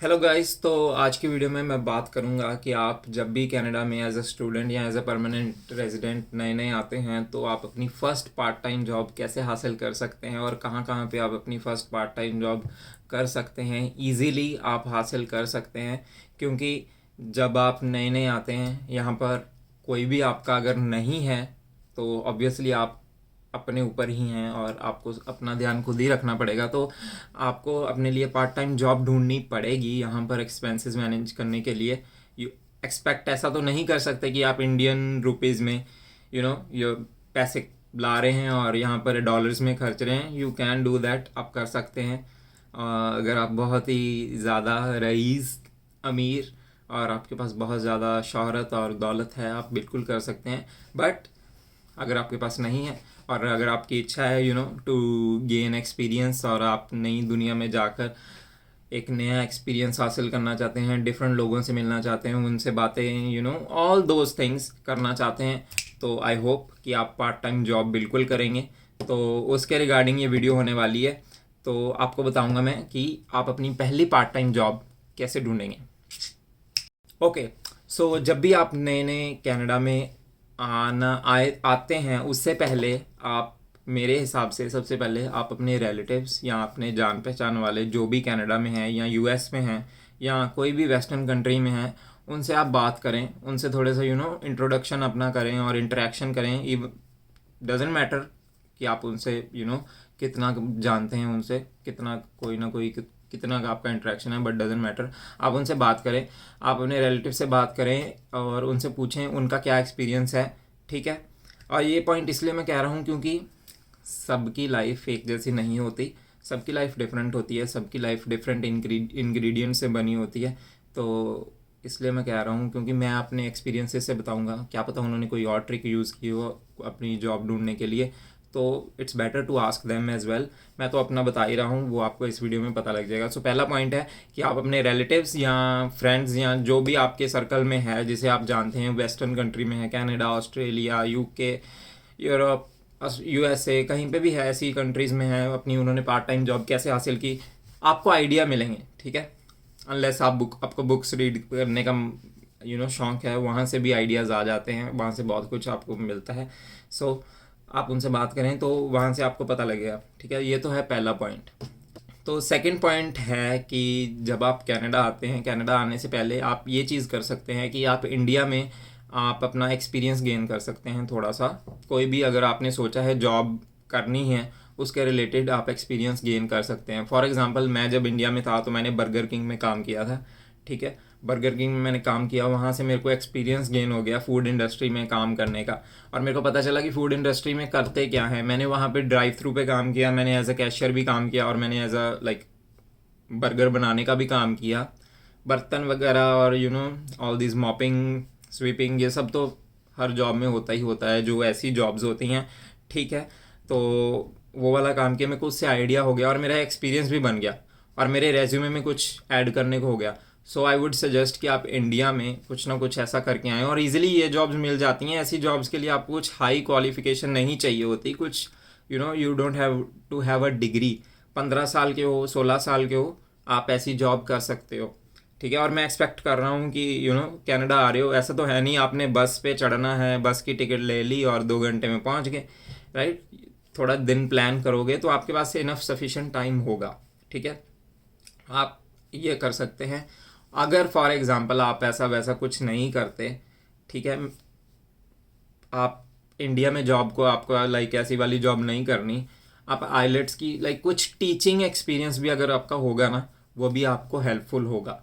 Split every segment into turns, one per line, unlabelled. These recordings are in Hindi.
Hello guys. तो आज की वीडियो में मैं बात करूंगा कि आप जब भी कनाडा में एज अ स्टूडेंट या एज अ परमानेंट रेजिडेंट नए नए आते हैं तो आप अपनी फ़र्स्ट पार्ट टाइम जॉब कैसे हासिल कर सकते हैं और कहाँ कहाँ पे आप अपनी फ़र्स्ट पार्ट टाइम जॉब कर सकते हैं, इजीली आप हासिल कर सकते हैं। क्योंकि जब आप नए नए आते हैं यहाँ पर, कोई भी आपका अगर नहीं है तो ऑब्वियसली आप अपने ऊपर ही हैं और आपको अपना ध्यान खुद ही रखना पड़ेगा। तो आपको अपने लिए पार्ट टाइम जॉब ढूंढनी पड़ेगी यहाँ पर एक्सपेंसेस मैनेज करने के लिए। यू एक्सपेक्ट ऐसा तो नहीं कर सकते कि आप इंडियन रुपीज़ में ये पैसे ला रहे हैं और यहाँ पर डॉलर्स में खर्च रहे हैं। यू कैन डू दैट, आप कर सकते हैं। अगर आप बहुत ही ज़्यादा रईस अमीर और आपके पास बहुत ज़्यादा शोहरत और दौलत है, आप बिल्कुल कर सकते हैं। बट अगर आपके पास नहीं है और अगर आपकी इच्छा है टू गेन एक्सपीरियंस और आप नई दुनिया में जाकर एक नया एक्सपीरियंस हासिल करना चाहते हैं, डिफरेंट लोगों से मिलना चाहते हैं, उनसे बातें ऑल दोज थिंग्स करना चाहते हैं, तो आई होप कि आप पार्ट टाइम जॉब बिल्कुल करेंगे। तो उसके रिगार्डिंग ये वीडियो होने वाली है। तो आपको बताऊंगा मैं कि आप अपनी पहली पार्ट टाइम जॉब कैसे ढूंढेंगे। ओके। सो जब भी आप नए नए कनाडा में आते हैं, उससे पहले आप, मेरे हिसाब से सबसे पहले आप अपने रिलेटिव्स या अपने जान पहचान वाले जो भी कनाडा में हैं या यूएस में हैं या कोई भी वेस्टर्न कंट्री में हैं, उनसे आप बात करें, उनसे थोड़े सा इंट्रोडक्शन अपना करें और इंटरेक्शन करें। डजेंट मैटर कि आप उनसे कितना जानते हैं, उनसे कितना कोई ना कोई कितना का आपका इंटरेक्शन है, बट डजेंट मैटर। आप उनसे बात करें, आप अपने रिलेटिव से बात करें और उनसे पूछें उनका क्या एक्सपीरियंस है। ठीक है। और ये पॉइंट इसलिए मैं कह रहा हूँ क्योंकि सबकी लाइफ एक जैसी नहीं होती, सबकी लाइफ डिफरेंट होती है, सबकी लाइफ डिफरेंट इंग्रेडिएंट से बनी होती है। तो इसलिए मैं कह रहा हूँ, क्योंकि मैं अपने एक्सपीरियंसेस से बताऊँगा, क्या पता उन्होंने कोई और ट्रिक यूज़ की हो अपनी जॉब ढूंढने के लिए। तो it's better to ask them as well. मैं तो अपना बता ही रहा हूँ, वो आपको इस वीडियो में पता लग जाएगा। सो पहला पॉइंट है कि आप अपने रिलेटिव्स या फ्रेंड्स या जो भी आपके सर्कल में है जिसे आप जानते हैं, वेस्टर्न कंट्री में है, Canada, Australia, UK, Europe, USA, कहीं पे भी है, ऐसी कंट्रीज़ में है, अपनी उन्होंने पार्ट टाइम जॉब कैसे हासिल की, आपको आइडिया मिलेंगे। ठीक है। अनलेस आपको बुक्स रीड करने का शौक है, वहाँ से भी आइडियाज़ आ जाते हैं, वहाँ से बहुत कुछ आपको मिलता है। सो आप उनसे बात करें तो वहाँ से आपको पता लगेगा। ठीक है। ये तो है पहला पॉइंट। तो सेकंड पॉइंट है कि जब आप कनाडा आते हैं, कनाडा आने से पहले आप ये चीज़ कर सकते हैं कि आप इंडिया में आप अपना एक्सपीरियंस गेन कर सकते हैं थोड़ा सा। कोई भी अगर आपने सोचा है जॉब करनी है, उसके रिलेटेड आप एक्सपीरियंस गेन कर सकते हैं। फॉर एग्जांपल, मैं जब इंडिया में था तो मैंने बर्गर किंग में काम किया था। ठीक है। बर्गर किंग में मैंने काम किया, वहाँ से मेरे को एक्सपीरियंस गेन हो गया फूड इंडस्ट्री में काम करने का। और मेरे को पता चला कि फूड इंडस्ट्री में करते क्या है। मैंने वहाँ पे ड्राइव थ्रू पे काम किया, मैंने एज अ कैशियर भी काम किया और मैंने एज अ लाइक बर्गर बनाने का भी काम किया। बर्तन वगैरह और ऑल दिस मॉपिंग, स्वीपिंग, ये सब तो हर जॉब में होता ही होता है, जो ऐसी जॉब्स होती हैं। ठीक है। तो वो वाला काम किया, मेरे को उससे आइडिया हो गया और मेरा एक्सपीरियंस भी बन गया और मेरे रेज्यूमे में कुछ ऐड करने को हो गया। सो आई वुड सजेस्ट कि आप इंडिया में कुछ ना कुछ ऐसा करके आएँ और इजीली ये जॉब्स मिल जाती हैं। ऐसी जॉब्स के लिए आपको कुछ हाई क्वालिफिकेशन नहीं चाहिए होती, कुछ you don't have to have a degree. 15 साल के हो, 16 साल के हो, आप ऐसी जॉब कर सकते हो। ठीक है। और मैं एक्सपेक्ट कर रहा हूँ कि कनाडा आ रहे हो, ऐसा तो है नहीं आपने बस पे चढ़ना है, बस की टिकट ले ली और 2 घंटे में पहुँच गए। राइट। थोड़ा दिन प्लान करोगे तो आपके पास इनफ सफिशेंट टाइम होगा। ठीक है। आप ये कर सकते हैं। अगर फॉर एग्ज़ाम्पल आप ऐसा वैसा कुछ नहीं करते, ठीक है, आप इंडिया में जॉब को, आपको लाइक ऐसी वाली जॉब नहीं करनी, आप आइलेट्स की लाइक कुछ टीचिंग एक्सपीरियंस भी अगर आपका होगा ना, वो भी आपको हेल्पफुल होगा।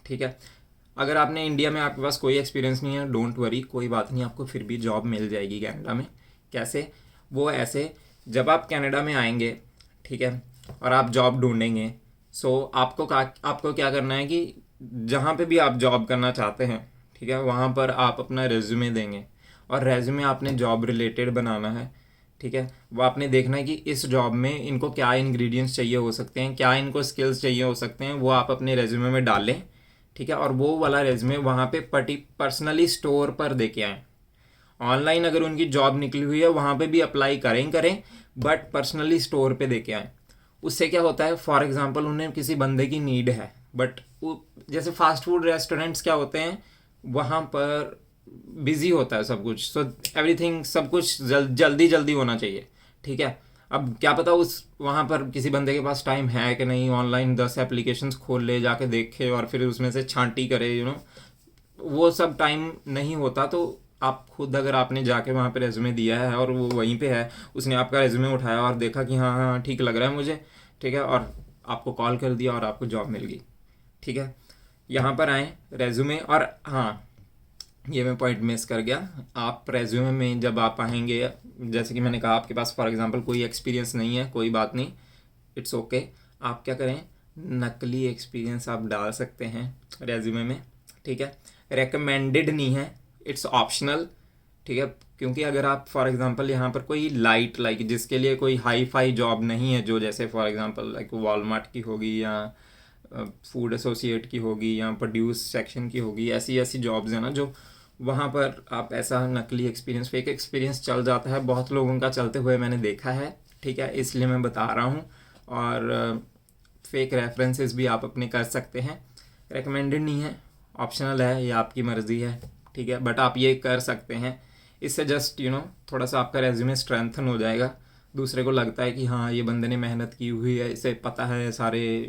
ठीक है। अगर आपने इंडिया में, आपके पास कोई एक्सपीरियंस नहीं है, डोंट वरी, कोई बात नहीं, आपको फिर भी जॉब मिल जाएगी कनाडा में। कैसे? वो ऐसे, जब आप कनाडा में आएंगे, ठीक है, और आप जॉब ढूंढेंगे, सो आपको क्या करना है कि जहाँ पे भी आप जॉब करना चाहते हैं, ठीक है, वहाँ पर आप अपना रेज्यूमे देंगे और रेज्यूमे आपने जॉब रिलेटेड बनाना है। ठीक है। वो आपने देखना है कि इस जॉब में इनको क्या इंग्रेडिएंट्स चाहिए हो सकते हैं, क्या इनको स्किल्स चाहिए हो सकते हैं, वो आप अपने रेज्यूमे में डालें। ठीक है। और वो वाला रेज्यूमे वहाँ पे पर्सनली स्टोर पर दे के आएँ। ऑनलाइन अगर उनकी जॉब निकली हुई है वहाँ पे भी अप्लाई करें, बट पर्सनली स्टोर पे दे के आएँ। उससे क्या होता है, फॉर एग्जांपल उन्हें किसी बंदे की नीड है, बट जैसे फास्ट फूड रेस्टोरेंट्स क्या होते हैं, वहाँ पर बिजी होता है सब कुछ, सो एवरीथिंग सब कुछ जल्दी जल्दी होना चाहिए, ठीक है। अब क्या पता उस वहाँ पर किसी बंदे के पास टाइम है कि नहीं, ऑनलाइन 10 एप्लीकेशंस खोल ले, जाके देखे और फिर उसमें से छांटी करे, वो सब टाइम नहीं होता। तो आप खुद अगर आपने जाके वहाँ पे रेज्यूमे दिया है और वो वहीं पे है, उसने आपका रेज्यूमे उठाया और देखा कि हाँ हाँ ठीक लग रहा है मुझे, ठीक है, और आपको कॉल कर दिया और आपको जॉब मिल गई, ठीक है। यहाँ पर आए रेज्यूमे, और हाँ ये मैं पॉइंट मिस कर गया, आप रेज्यूमे में जब आप आएंगे, जैसे कि मैंने कहा आपके पास फॉर एग्जांपल कोई एक्सपीरियंस नहीं है, कोई बात नहीं, इट्स ओके। आप क्या करें, नकली एक्सपीरियंस आप डाल सकते हैं रेज्यूमे में, ठीक है। रेकमेंडेड नहीं है, इट्स ऑप्शनल, ठीक है। क्योंकि अगर आप फॉर एग्जांपल यहाँ पर कोई लाइट लाइक जिसके लिए कोई हाई फाई जॉब नहीं है, जो जैसे फॉर एग्जांपल लाइक वॉलमार्ट की होगी या फूड एसोसिएट की होगी या प्रोड्यूस सेक्शन की होगी, ऐसी ऐसी जॉब्स हैं ना जो वहाँ पर आप ऐसा नकली एक्सपीरियंस, फेक एक्सपीरियंस चल जाता है, बहुत लोगों का चलते हुए मैंने देखा है, ठीक है, इसलिए मैं बता रहा हूँ। और फेक रेफरेंसेस भी आप अपने कर सकते हैं, रेकमेंडेड नहीं है, ऑप्शनल है, ये आपकी मर्ज़ी है, ठीक है, बट आप ये कर सकते हैं। इससे जस्ट थोड़ा सा आपका रेज्यूमे स्ट्रेंथन हो जाएगा, दूसरे को लगता है कि हाँ ये बंदे ने मेहनत की हुई है, इसे पता है सारे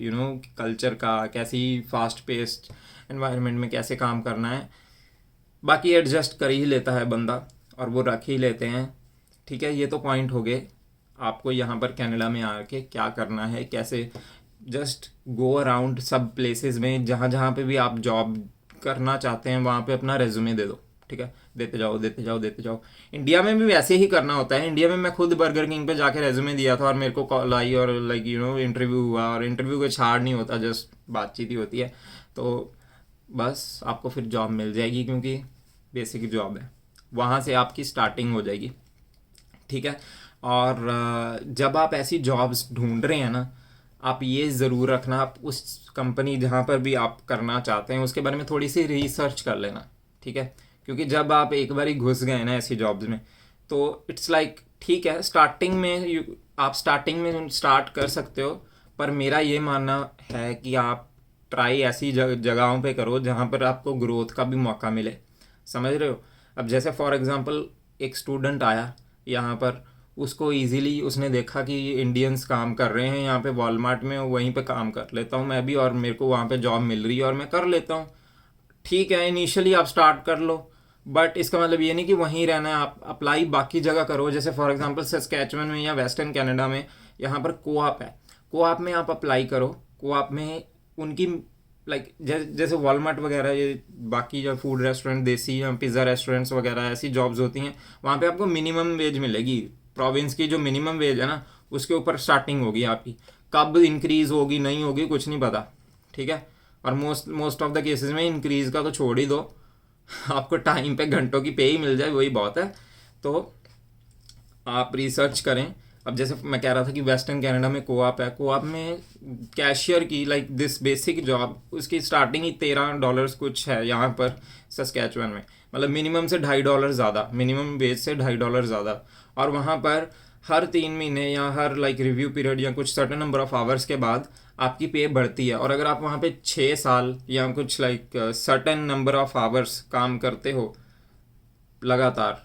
कल्चर का, कैसी फास्ट पेस्ड एनवायरनमेंट में कैसे काम करना है। बाकी एडजस्ट कर ही लेता है बंदा और वो रख ही लेते हैं, ठीक है। ये तो पॉइंट हो गए आपको यहाँ पर कनाडा में आके क्या करना है, कैसे जस्ट गो अराउंड सब प्लेसेस में, जहाँ जहाँ पे भी आप जॉब करना चाहते हैं वहाँ पे अपना रेज्यूमे दे दो, ठीक है, देते जाओ देते जाओ देते जाओ। इंडिया में भी वैसे ही करना होता है। इंडिया में मैं खुद बर्गर किंग पे जाके रेज्यूमे दिया था और मेरे को कॉल आई और लाइक इंटरव्यू हुआ, और इंटरव्यू का छाड़ नहीं होता, जस्ट बातचीत ही होती है। तो बस आपको फिर जॉब मिल जाएगी, क्योंकि बेसिक जॉब है, वहाँ से आपकी स्टार्टिंग हो जाएगी, ठीक है। और जब आप ऐसी जॉब्स ढूंढ रहे हैं ना, आप ये ज़रूर रखना, आप उस कंपनी जहाँ पर भी आप करना चाहते हैं उसके बारे में थोड़ी सी रिसर्च कर लेना, ठीक है। क्योंकि जब आप एक बार ही घुस गए ना ऐसी जॉब्स में, तो इट्स लाइक ठीक है, स्टार्टिंग में आप स्टार्टिंग में स्टार्ट कर सकते हो, पर मेरा ये मानना है कि आप ट्राई ऐसी जगहों पे करो जहाँ पर आपको ग्रोथ का भी मौका मिले, समझ रहे हो। अब जैसे फॉर एग्जांपल एक स्टूडेंट आया यहाँ पर, उसको इजीली उसने देखा कि इंडियंस काम कर रहे हैं यहाँ पे वॉलमार्ट में, वहीं पे काम कर लेता हूँ मैं भी, और मेरे को वहाँ पे जॉब मिल रही है और मैं कर लेता हूँ, ठीक है। इनिशियली आप स्टार्ट कर लो, बट इसका मतलब ये नहीं कि वहीं रहना है, आप अप्लाई बाकी जगह करो। जैसे फॉर एग्जांपल सस्कैचुअन में या वेस्टर्न कनाडा में यहाँ पर कोऑप है, कोऑप में आप अप्लाई करो। कोऑप में उनकी लाइक जैसे वॉलमार्ट वगैरह, ये बाकी जो फूड रेस्टोरेंट, देसी या पिज़्ज़ा रेस्टोरेंट्स वगैरह ऐसी जॉब्स होती हैं, वहाँ पे आपको मिनिमम वेज मिलेगी। प्रोविंस की जो मिनिमम वेज है ना, उसके ऊपर स्टार्टिंग होगी आपकी, कब इंक्रीज़ होगी नहीं होगी कुछ नहीं पता, ठीक है। और मोस्ट ऑफ द केसेस में इंक्रीज़ का तो छोड़ ही दो, आपको टाइम पे घंटों की पे ही मिल जाए वही बहुत है। तो आप रिसर्च करें। अब जैसे मैं कह रहा था कि वेस्टर्न कनाडा में कोऑप है, कोऑप में कैशियर की लाइक दिस बेसिक जॉब, उसकी स्टार्टिंग ही $13 कुछ है यहाँ पर सस्कैचुअन में, मतलब मिनिमम से $2.5 ज़्यादा, मिनिमम वेज से $2.5 ज़्यादा। और वहाँ पर हर 3 महीने या हर लाइक रिव्यू पीरियड या कुछ सर्टेन नंबर ऑफ आवर्स के बाद आपकी पे बढ़ती है। और अगर आप वहाँ पे 6 साल या कुछ like certain number of hours काम करते हो लगातार,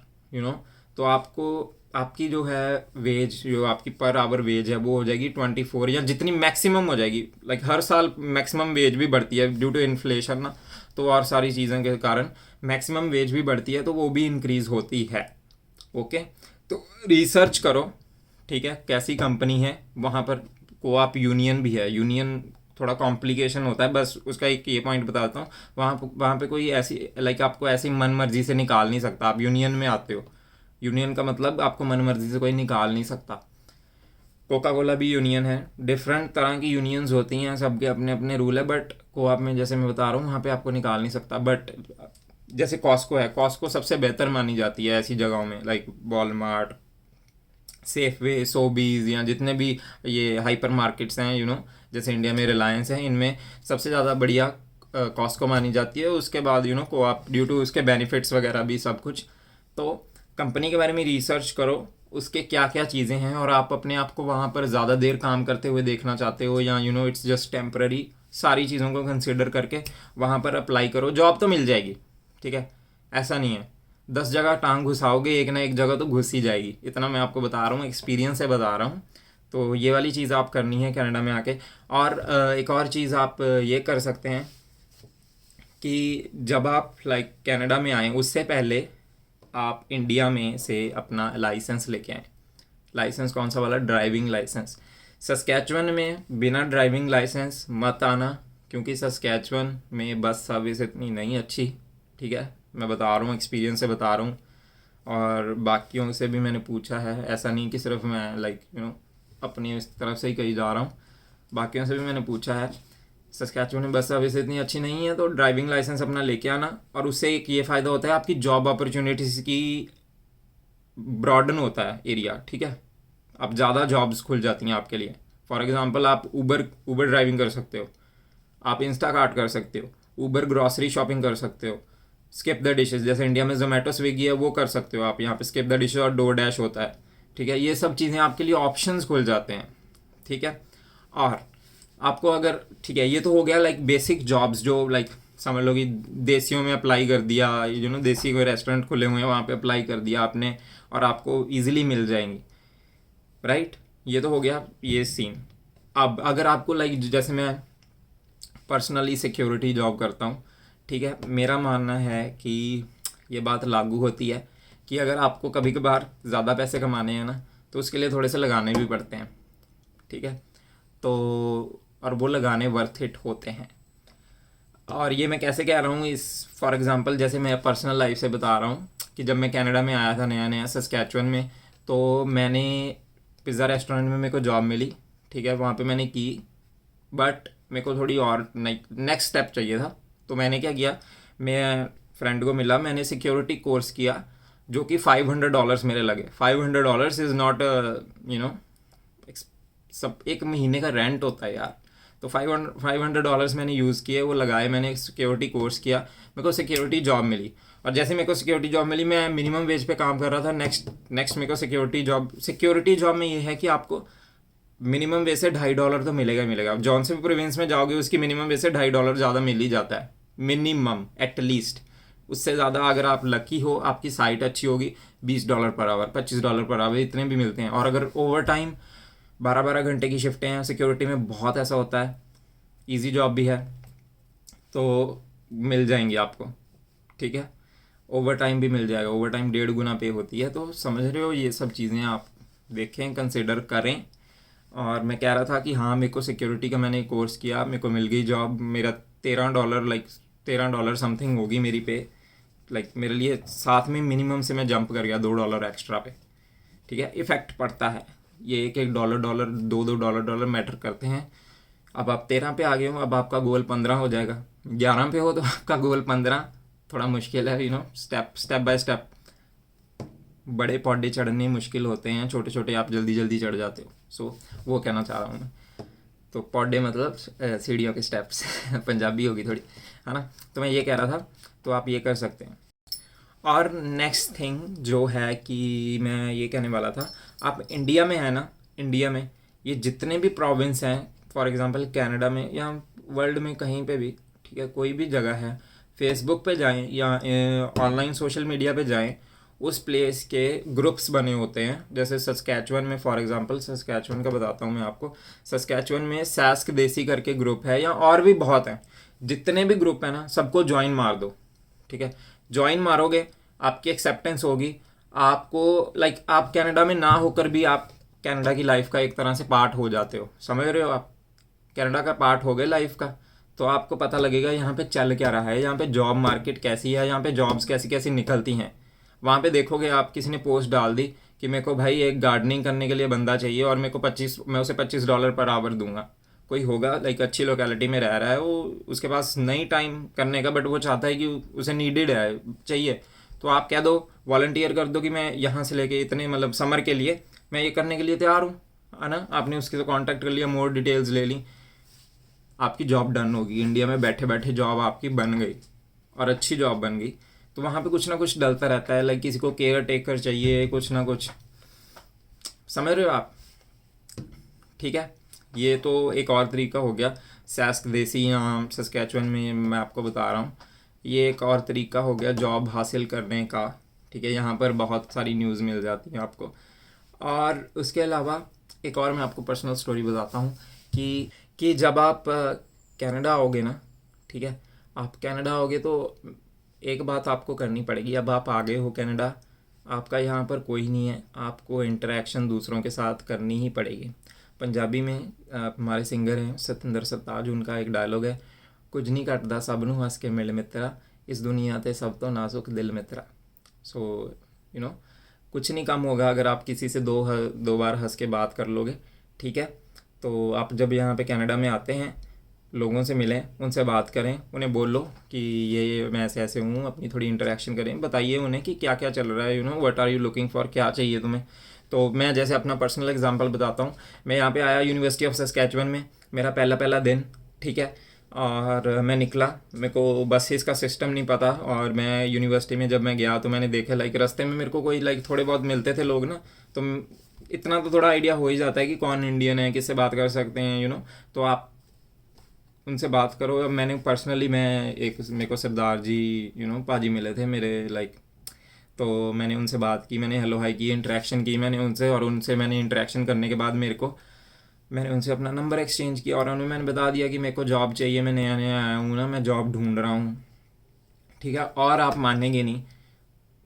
तो आपको आपकी जो है वेज, जो आपकी पर आवर वेज है वो हो जाएगी 24, या जितनी मैक्सिमम हो जाएगी। लाइक हर साल मैक्सिमम वेज भी बढ़ती है ड्यू टू इन्फ्लेशन ना, तो और सारी चीज़ों के कारण मैक्सिमम वेज भी बढ़ती है, तो वो भी इंक्रीज़ होती है, ओके। तो रिसर्च करो, ठीक है, कैसी कंपनी है वहाँ पर। कोऑप यूनियन भी है, यूनियन थोड़ा कॉम्प्लिकेशन होता है, बस उसका एक ये पॉइंट बताता हूँ। वहाँ पे कोई ऐसी लाइक आपको ऐसी मन मर्जी से निकाल नहीं सकता, आप यूनियन में आते हो, यूनियन का मतलब आपको मन मर्जी से कोई निकाल नहीं सकता। कोका कोला भी यूनियन है, डिफरेंट तरह की यूनियंस होती हैं, सबके अपने अपने रूल है, बट कोऑप में जैसे मैं बता रहा हूँ वहाँ पे आपको निकाल नहीं सकता। बट जैसे कॉस्को है, कॉस्को सबसे बेहतर मानी जाती है ऐसी जगहों में, लाइक वॉलमार्ट, सेफवे, सोबीज, या जितने भी ये हाइपर मार्केट्स हैं जैसे इंडिया में रिलायंस है, इनमें सबसे ज़्यादा बढ़िया कॉस्को मानी जाती है। उसके बाद कोऑप ड्यू टू उसके बेनिफिट्स वगैरह भी सब कुछ। तो कंपनी के बारे में रिसर्च करो, उसके क्या क्या चीज़ें हैं, और आप अपने आप को वहाँ पर ज़्यादा देर काम करते हुए देखना चाहते हो या इट्स जस्ट टेम्पररी, सारी चीज़ों को कंसिडर करके वहाँ पर अप्लाई करो, जॉब तो मिल जाएगी। ठीक है, ऐसा नहीं है 10 जगह टांग घुसाओगे, एक ना एक जगह तो घुस ही जाएगी, इतना मैं आपको बता रहा हूँ, एक्सपीरियंस से बता रहा हूँ। तो ये वाली चीज़ आप करनी है कनाडा में आके। और एक और चीज़ आप ये कर सकते हैं कि जब आप लाइक कनाडा में आएँ उससे पहले आप इंडिया में से अपना लाइसेंस लेके आएँ। लाइसेंस कौन सा वाला? Driving licence. सस्कैचुअन में बिना ड्राइविंग लाइसेंस मत आना, क्योंकि सस्कैचुअन में बस सर्विस इतनी नहीं अच्छी। ठीक है, मैं बता रहा हूँ, एक्सपीरियंस से बता रहा हूँ, और बाकियों से भी मैंने पूछा है, ऐसा नहीं कि सिर्फ मैं लाइक अपनी इस तरफ से ही कही जा रहा हूँ, बाकियों से भी मैंने पूछा है। सस्कैचुअन में बस सर्विस इतनी अच्छी नहीं है, तो ड्राइविंग लाइसेंस अपना लेके आना। और उससे एक ये फ़ायदा होता है, आपकी जॉब अपॉर्चुनिटीज़ की ब्रॉडन होता है एरिया। ठीक है, अब ज़्यादा जॉब्स खुल जाती हैं आपके लिए। फॉर एग्जांपल आप ऊबर ड्राइविंग कर सकते हो, आप इंस्टाकार्ट कर सकते हो, ऊबर ग्रॉसरी शॉपिंग कर सकते हो, स्किप द डिशेस जैसे इंडिया में जोमेटो स्विगी है वो कर सकते हो आप, यहाँ पे स्किप द डिशेस और डोर डैश होता है। ठीक है, ये सब चीज़ें आपके लिए ऑप्शंस खुल जाते हैं। ठीक है, और आपको अगर, ठीक है, ये तो हो गया लाइक बेसिक जॉब्स जो लाइक समझ लो कि देसियों में अप्लाई कर दिया, देसी कोई रेस्टोरेंट खुले हुए हैं वहाँ पे अप्लाई कर दिया आपने और आपको इजीली मिल जाएंगी, राइट। ये तो हो गया ये सीन। अब अगर आपको लाइक जैसे मैं पर्सनली सिक्योरिटी जॉब करता हूँ, ठीक है, मेरा मानना है कि ये बात लागू होती है कि अगर आपको कभी कभार ज़्यादा पैसे कमाने हैं ना, तो उसके लिए थोड़े से लगाने भी पड़ते हैं। ठीक है, तो और वो लगाने वर्थ इट होते हैं। और ये मैं कैसे कह रहा हूँ, इस फॉर एग्जांपल जैसे मैं पर्सनल लाइफ से बता रहा हूँ कि जब मैं कनाडा में आया था नया नया सस्कैचुअन में, तो मैंने पिज़्ज़ा रेस्टोरेंट में मेरे को जॉब मिली। ठीक है, वहाँ पे मैंने की, बट मेरे को थोड़ी और नेक्स्ट स्टेप चाहिए था। तो मैंने क्या किया, मैं फ्रेंड को मिला, मैंने सिक्योरिटी कोर्स किया, जो कि $500 मेरे लगे। $500 इज़ नॉट सब एक महीने का रेंट होता है यार। तो $500 मैंने यूज़ किए, वो लगाए, मैंने सिक्योरिटी कोर्स किया, मेरे को सिक्योरिटी जॉब मिली। और जैसे मेरे को सिक्योरिटी जॉब मिली, मैं मिनिमम वेज पे काम कर रहा था। नेक्स्ट मेरे को सिक्योरिटी जॉब में ये है कि आपको मिनिमम वेज से $2.5 तो मिलेगा ही मिलेगा। आप जॉनसन प्रोविंस में जाओगे, उसकी मिनिमम वेज से $2.5 ज़्यादा मिल ही जाता है, मिनिमम एटलीस्ट। उससे ज़्यादा अगर आप लकी हो, आपकी साइट अच्छी होगी, $20 पर आवर, $25 पर आवर, इतने भी मिलते हैं। और अगर ओवर टाइम 12-12 घंटे की शिफ्टें हैं सिक्योरिटी में, बहुत ऐसा होता है, इजी जॉब भी है, तो मिल जाएंगी आपको। ठीक है, ओवर टाइम भी मिल जाएगा, ओवर टाइम 1.5 गुना पे होती है। तो समझ रहे हो, ये सब चीज़ें आप देखें, कंसिडर करें। और मैं कह रहा था कि हाँ, मेरे को सिक्योरिटी का मैंने कोर्स किया, मेरे को मिल गई जॉब, मेरा $13 समथिंग होगी मेरी पे, लाइक मेरे लिए साथ में मिनिमम से मैं जंप कर गया $2 एक्स्ट्रा पे। ठीक है, इफ़ेक्ट पड़ता है, ये एक $1, $2 मैटर करते हैं। अब आप 13 पे आ गए हो, अब आपका गोल 15 हो जाएगा। 11 पे हो तो आपका गोल 15 थोड़ा मुश्किल है, स्टेप बाय स्टेप। बड़े पौधे चढ़ने मुश्किल होते हैं, छोटे छोटे आप जल्दी जल्दी चढ़ जाते हो। सो वो कहना चाह रहा हूँ मैं। तो पौधे मतलब सीढ़ियों के स्टेप्स पंजाबी होगी थोड़ी, है ना। तो मैं ये कह रहा था, तो आप ये कर सकते हैं। और नेक्स्ट थिंग जो है कि मैं ये कहने वाला था, आप इंडिया में है ना, इंडिया में ये जितने भी प्रोविंस हैं, फॉर एग्जांपल कनाडा में या वर्ल्ड में कहीं पे भी, ठीक है, कोई भी जगह है, फेसबुक पे जाएं या ऑनलाइन सोशल मीडिया पे जाएं, उस प्लेस के ग्रुप्स बने होते हैं। जैसे सस्कैचुअन में, फॉर एग्जांपल सस्कैचुअन का बताता हूँ मैं आपको। सस्कैचुअन में सैस्क देसी करके ग्रुप है, या और भी बहुत हैं। जितने भी ग्रुप है ना, सबको ज्वाइन मार दो। ठीक है, ज्वाइन मारोगे, आपकी एक्सेप्टेंस होगी, आपको लाइक आप कनाडा में ना होकर भी आप कनाडा की लाइफ का एक तरह से पार्ट हो जाते हो। समझ रहे हो, आप कनाडा का पार्ट हो गए लाइफ का। तो आपको पता लगेगा यहाँ पे चल क्या रहा है, यहाँ पे जॉब मार्केट कैसी है, यहाँ पे जॉब्स कैसी कैसी निकलती हैं। वहाँ पे देखोगे आप, किसी ने पोस्ट डाल दी कि मेरे को भाई एक गार्डनिंग करने के लिए बंदा चाहिए और मेरे को मैं उसे $25 पर आवर दूंगा। कोई होगा लाइक अच्छी लोकेलिटी में रह रहा है वो, उसके पास नहीं टाइम करने का, बट वो चाहता है कि उसे नीडेड है, चाहिए। तो आप कह दो, वॉलंटियर कर दो कि मैं यहाँ से लेके इतने मतलब समर के लिए मैं ये करने के लिए तैयार हूँ, है ना। आपने उसके से कॉन्टैक्ट कर लिया, मोर डिटेल्स ले ली, आपकी जॉब डन होगी। इंडिया में बैठे बैठे जॉब आपकी बन गई, और अच्छी जॉब बन गई। तो वहाँ पे कुछ ना कुछ डलता रहता है, लाइक किसी को केयर टेकर चाहिए, कुछ ना कुछ। समझ रहे हो आप, ठीक है। ये तो एक और तरीका हो गया। सैस्क देसी यहाँ सस्कैचुअन में मैं आपको बता रहा हूँ। ये एक और तरीका हो गया जॉब हासिल करने का, ठीक है। यहाँ पर बहुत सारी न्यूज़ मिल जाती है आपको। और उसके अलावा एक और मैं आपको पर्सनल स्टोरी बताता हूँ कि जब आप कनाडा आओगे ना, ठीक है, आप कनाडा आओगे तो एक बात आपको करनी पड़ेगी। अब आप आ गए हो कनाडा, आपका यहाँ पर कोई नहीं है, आपको इंटरेक्शन दूसरों के साथ करनी ही पड़ेगी। पंजाबी में हमारे सिंगर हैं सतिंदर सरताज, उनका एक डायलॉग है, कुछ नहीं घटदा सब नूं हस के मिल मित्रा, इस दुनिया ते सब तो नाजुक दिल मित्रा। सो यू नो कुछ नहीं कम होगा अगर आप किसी से दो बार हंस के बात कर लोगे, ठीक है। तो आप जब यहाँ पे कनाडा में आते हैं, लोगों से मिलें, उनसे बात करें, उन्हें बोलो कि ये मैं ऐसे ऐसे हूँ, अपनी थोड़ी इंटरेक्शन करें, बताइए उन्हें कि क्या क्या चल रहा है, what are you looking for, क्या चाहिए तुम्हें। तो मैं जैसे अपना पर्सनल एग्जांपल बताता हूँ। मैं यहाँ पे आया यूनिवर्सिटी ऑफ सस्कैचुअन में, मेरा पहला दिन, ठीक है। और मैं निकला, मेरे को बसेस का सिस्टम नहीं पता, और मैं यूनिवर्सिटी में जब मैं गया तो मैंने देखा लाइक रास्ते में मेरे को कोई लाइक थोड़े बहुत मिलते थे लोग ना, तो इतना तो थोड़ा आइडिया हो ही जाता है कि कौन इंडियन है, किससे बात कर सकते हैं, तो आप उनसे बात करो। अब मैंने पर्सनली मेरे को सरदार जी पाजी मिले थे मेरे लाइक, तो मैंने उनसे बात की, मैंने हेलो हाई की, इंटरेक्शन की मैंने उनसे, और उनसे मैंने इंटरेक्शन करने के बाद मैंने उनसे अपना नंबर एक्सचेंज किया, और उन्हें मैंने बता दिया कि मेरे को जॉब चाहिए, मैं नया नया आया हूँ ना, मैं जॉब ढूंढ रहा हूँ, ठीक है। और आप मानेंगे नहीं,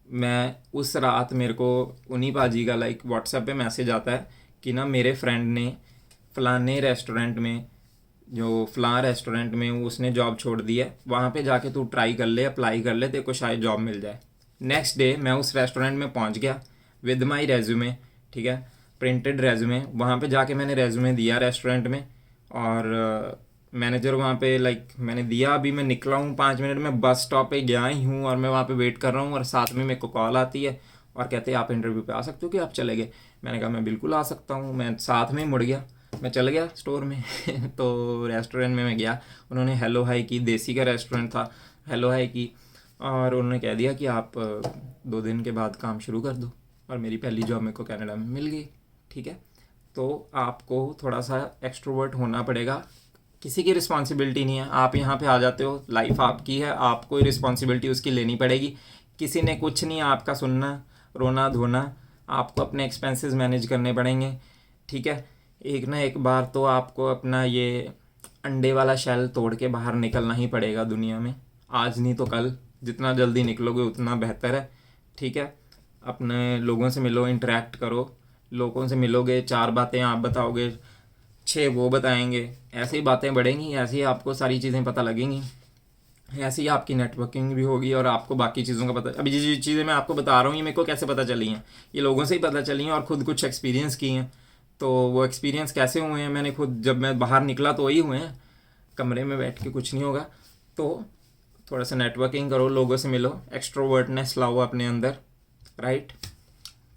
मैं उस रात मेरे को उन्हीं पाजी का लाइक व्हाट्सएप पे मैसेज आता है कि ना मेरे फ्रेंड ने फलाने रेस्टोरेंट में, जो फलां रेस्टोरेंट में उसने जॉब छोड़ दी है, वहाँ पे जाके तू ट्राई कर ले, अप्लाई कर ले, तेरे को शायद जॉब मिल जाए। नेक्स्ट डे मैं उस रेस्टोरेंट में पहुँच गया विद माई रेज्यूमे, ठीक है, प्रिंटेड रेज्यूमे। वहाँ पे जाके मैंने रेज्यूमे दिया रेस्टोरेंट में, और मैनेजर वहाँ पे लाइक मैंने दिया, अभी मैं निकला हूँ 5 मिनट में, बस स्टॉप पे गया ही हूँ, और मैं वहाँ पे वेट कर रहा हूँ, और साथ में मेरे को कॉल आती है और कहते हैं आप इंटरव्यू पे आ सकते हो कि आप चले गए। मैंने कहा मैं बिल्कुल आ सकता हूँ, मैं साथ में ही मुड़ गया, मैं चल गया स्टोर में तो रेस्टोरेंट में मैं गया, उन्होंने हेलो हाई की, देसी का रेस्टोरेंट था, हेलो हाई की, और उन्होंने कह दिया कि आप 2 दिन के बाद काम शुरू कर दो, और मेरी पहली जॉब मेरे को कनाडा में मिल गई, ठीक है। तो आपको थोड़ा सा एक्सट्रोवर्ट होना पड़ेगा, किसी की रिस्पॉन्सिबिलिटी नहीं है, आप यहाँ पे आ जाते हो, लाइफ आपकी है, आपको ही रिस्पॉन्सिबिलिटी उसकी लेनी पड़ेगी, किसी ने कुछ नहीं आपका सुनना, रोना धोना, आपको अपने एक्सपेंसेस मैनेज करने पड़ेंगे, ठीक है। एक ना एक बार तो आपको अपना ये अंडे वाला शेल तोड़ के बाहर निकलना ही पड़ेगा दुनिया में, आज नहीं तो कल, जितना जल्दी निकलोगे उतना बेहतर है, ठीक है। अपने लोगों से मिलो, इंटरेक्ट करो, लोगों से मिलोगे, 4 बातें आप बताओगे, 6 वो बताएंगे, ऐसे ही बातें बढ़ेंगी, ऐसे ही आपको सारी चीज़ें पता लगेंगी, ऐसे ही आपकी नेटवर्किंग भी होगी, और आपको बाकी चीज़ों का पता। अभी जो चीज़ें मैं आपको बता रहा हूँ ये मेरे को कैसे पता चली हैं, ये लोगों से ही पता चली हैं, और ख़ुद कुछ एक्सपीरियंस की हैं। तो वो एक्सपीरियंस कैसे हुए हैं, मैंने खुद जब मैं बाहर निकला तो वही हुए हैं, कमरे में बैठ के कुछ नहीं होगा। तो थोड़ा सा नेटवर्किंग करो, लोगों से मिलो, एक्सट्रोवर्टनेस लाओ अपने अंदर, राइट।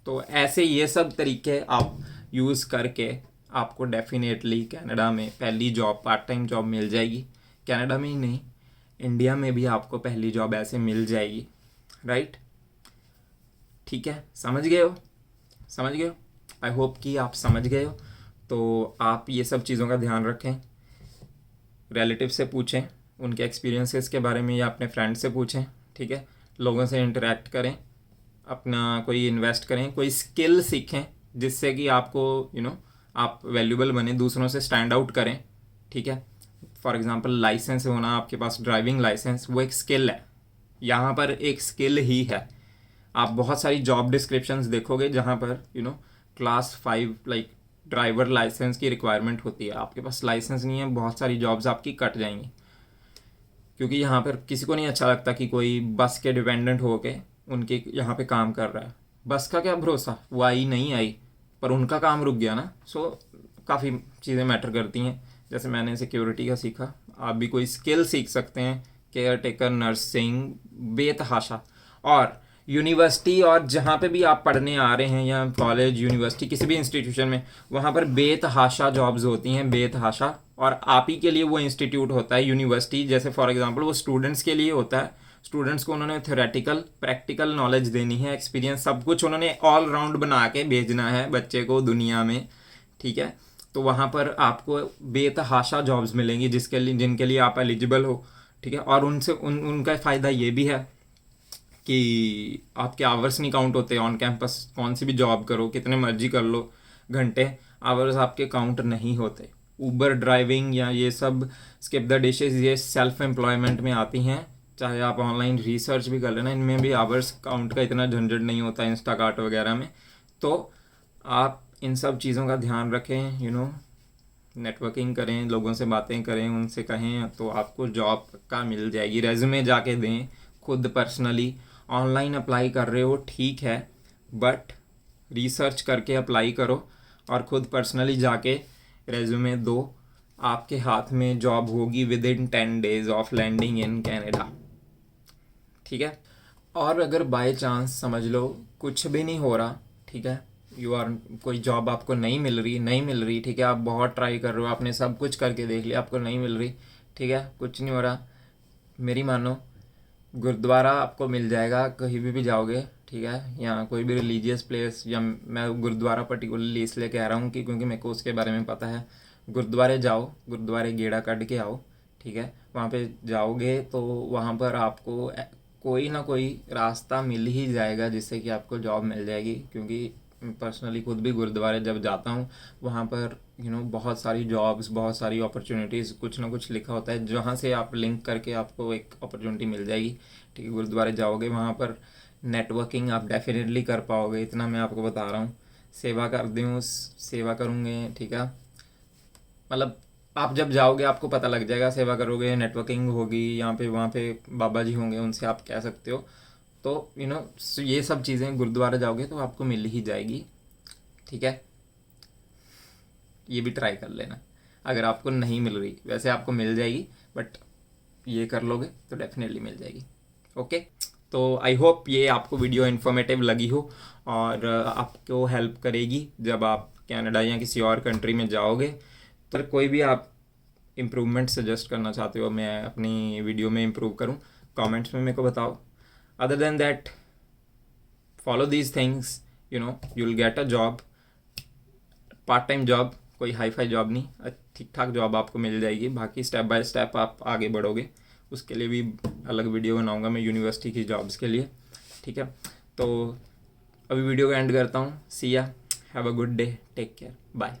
तो ऐसे ये सब तरीके आप यूज़ करके आपको डेफिनेटली कनाडा में पहली जॉब, पार्ट टाइम जॉब मिल जाएगी। कनाडा में ही नहीं, इंडिया में भी आपको पहली जॉब ऐसे मिल जाएगी, राइट। ठीक है, समझ गए हो, समझ गए हो, आई होप कि आप समझ गए हो। तो आप ये सब चीज़ों का ध्यान रखें, रिलेटिव से पूछें उनके एक्सपीरियंसेस के बारे में, या अपने फ्रेंड से पूछें, ठीक है। लोगों से इंटरेक्ट करें, अपना कोई इन्वेस्ट करें, कोई स्किल सीखें जिससे कि आपको आप वैल्यूबल बने, दूसरों से स्टैंड आउट करें, ठीक है। फॉर एग्जांपल लाइसेंस होना आपके पास, ड्राइविंग लाइसेंस, वो एक स्किल है, यहाँ पर एक स्किल ही है। आप बहुत सारी जॉब डिस्क्रिप्शंस देखोगे जहाँ पर क्लास 5 लाइक ड्राइवर लाइसेंस की रिक्वायरमेंट होती है, आपके पास लाइसेंस नहीं है, बहुत सारी जॉब्स आपकी कट जाएंगी, क्योंकि यहाँ पर किसी को नहीं अच्छा लगता कि कोई बस के डिपेंडेंट हो के उनके यहाँ पे काम कर रहा है। बस का क्या भरोसा, वो आई नहीं आई, पर उनका काम रुक गया ना। सो काफ़ी चीज़ें मैटर करती हैं। जैसे मैंने सिक्योरिटी का सीखा, आप भी कोई स्किल सीख सकते हैं, केयर टेकर, नर्सिंग, बेतहाशा। और यूनिवर्सिटी और जहाँ पे भी आप पढ़ने आ रहे हैं, या कॉलेज, यूनिवर्सिटी, किसी भी इंस्टीट्यूशन में, वहाँ पर बेतहाशा जॉब्स होती हैं, बेतहाशा। और आप ही के लिए वो इंस्टीट्यूट होता है, यूनिवर्सिटी जैसे फॉर एग्जांपल वो स्टूडेंट्स के लिए होता है। स्टूडेंट्स को उन्होंने थ्योरेटिकल, प्रैक्टिकल नॉलेज देनी है, एक्सपीरियंस, सब कुछ उन्होंने ऑल राउंड बना के भेजना है बच्चे को दुनिया में, ठीक है। तो वहाँ पर आपको बेतहाशा जॉब्स मिलेंगी जिनके लिए आप एलिजिबल हो, ठीक है। और उनका फ़ायदा ये भी है कि आपके आवर्स नहीं काउंट होते ऑन कैंपस। कौन सी भी जॉब करो, कितने मर्जी कर लो घंटे, आवर्स आपके काउंट नहीं होते। ऊबर ड्राइविंग या ये सब स्किप द डिशेस, ये सेल्फ एम्प्लॉयमेंट में आती हैं। चाहे आप ऑनलाइन रिसर्च भी कर लेना, इनमें भी आवर्स काउंट का इतना झंझट नहीं होता इंस्टाकार्ट वगैरह में। तो आप इन सब चीज़ों का ध्यान रखें, नेटवर्किंग करें, लोगों से बातें करें, उनसे कहें, तो आपको जॉब का मिल जाएगी। रेज्यूमे जाके दें खुद पर्सनली। ऑनलाइन अप्लाई कर रहे हो ठीक है, बट रिसर्च करके अप्लाई करो और खुद पर्सनली जाके रेज्यूमे दो। आपके हाथ में जॉब होगी within 10 days of landing in Canada, ठीक है। और अगर बाय चांस समझ लो कुछ भी नहीं हो रहा, ठीक है, कोई जॉब आपको नहीं मिल रही, ठीक है, आप बहुत ट्राई कर रहे हो, आपने सब कुछ करके देख लिया, आपको नहीं मिल रही, ठीक है, कुछ नहीं हो रहा, मेरी मानो, गुरुद्वारा आपको मिल जाएगा कहीं भी जाओगे, ठीक है, या कोई भी रिलीजियस प्लेस। या मैं गुरुद्वारा पर्टिकुलरली इसलिए कह रहा हूँ कि क्योंकि मेरे को उसके बारे में पता है। गुरुद्वारे जाओ, गुरुद्वारे गेड़ा काट के आओ, ठीक है। वहाँ पे जाओगे तो वहाँ पर आपको कोई ना कोई रास्ता मिल ही जाएगा जिससे कि आपको जॉब मिल जाएगी। क्योंकि पर्सनली खुद भी गुरुद्वारे जब जाता हूँ, वहाँ पर बहुत सारी जॉब्स, बहुत सारी अपॉर्चुनिटीज़, कुछ ना कुछ लिखा होता है जहाँ से आप लिंक करके आपको एक अपॉर्चुनिटी मिल जाएगी, ठीक है। गुरुद्वारे जाओगे, वहाँ पर नेटवर्किंग आप डेफिनेटली कर पाओगे, इतना मैं आपको बता रहा हूँ। सेवा करूँगे, ठीक है, मतलब आप जब जाओगे आपको पता लग जाएगा, सेवा करोगे, नेटवर्किंग होगी, यहाँ पे वहाँ पे बाबा जी होंगे, उनसे आप कह सकते हो। तो ये सब चीज़ें गुरुद्वारा जाओगे तो आपको मिल ही जाएगी, ठीक है। ये भी ट्राई कर लेना अगर आपको नहीं मिल रही, वैसे आपको मिल जाएगी, बट ये कर लोगे तो डेफिनेटली मिल जाएगी, ओके। तो आई होप ये आपको वीडियो इन्फॉर्मेटिव लगी हो और आपको हेल्प करेगी जब आप कनाडा या किसी और कंट्री में जाओगे। तो कोई भी आप इम्प्रूवमेंट सजेस्ट करना चाहते हो, मैं अपनी वीडियो में इम्प्रूव करूँ, कमेंट्स में मेरे को बताओ। Other than that, follow these things, you will get a job, part time job, कोई हाई फाई जॉब नहीं, ठीक ठाक जॉब आपको मिल जाएगी। बाकी स्टेप बाय स्टेप आप आगे बढ़ोगे, उसके लिए भी अलग वीडियो बनाऊंगा मैं यूनिवर्सिटी की जॉब्स के लिए, ठीक है। तो अभी वीडियो को एंड करता हूँ। See ya, have a good day, take care, bye.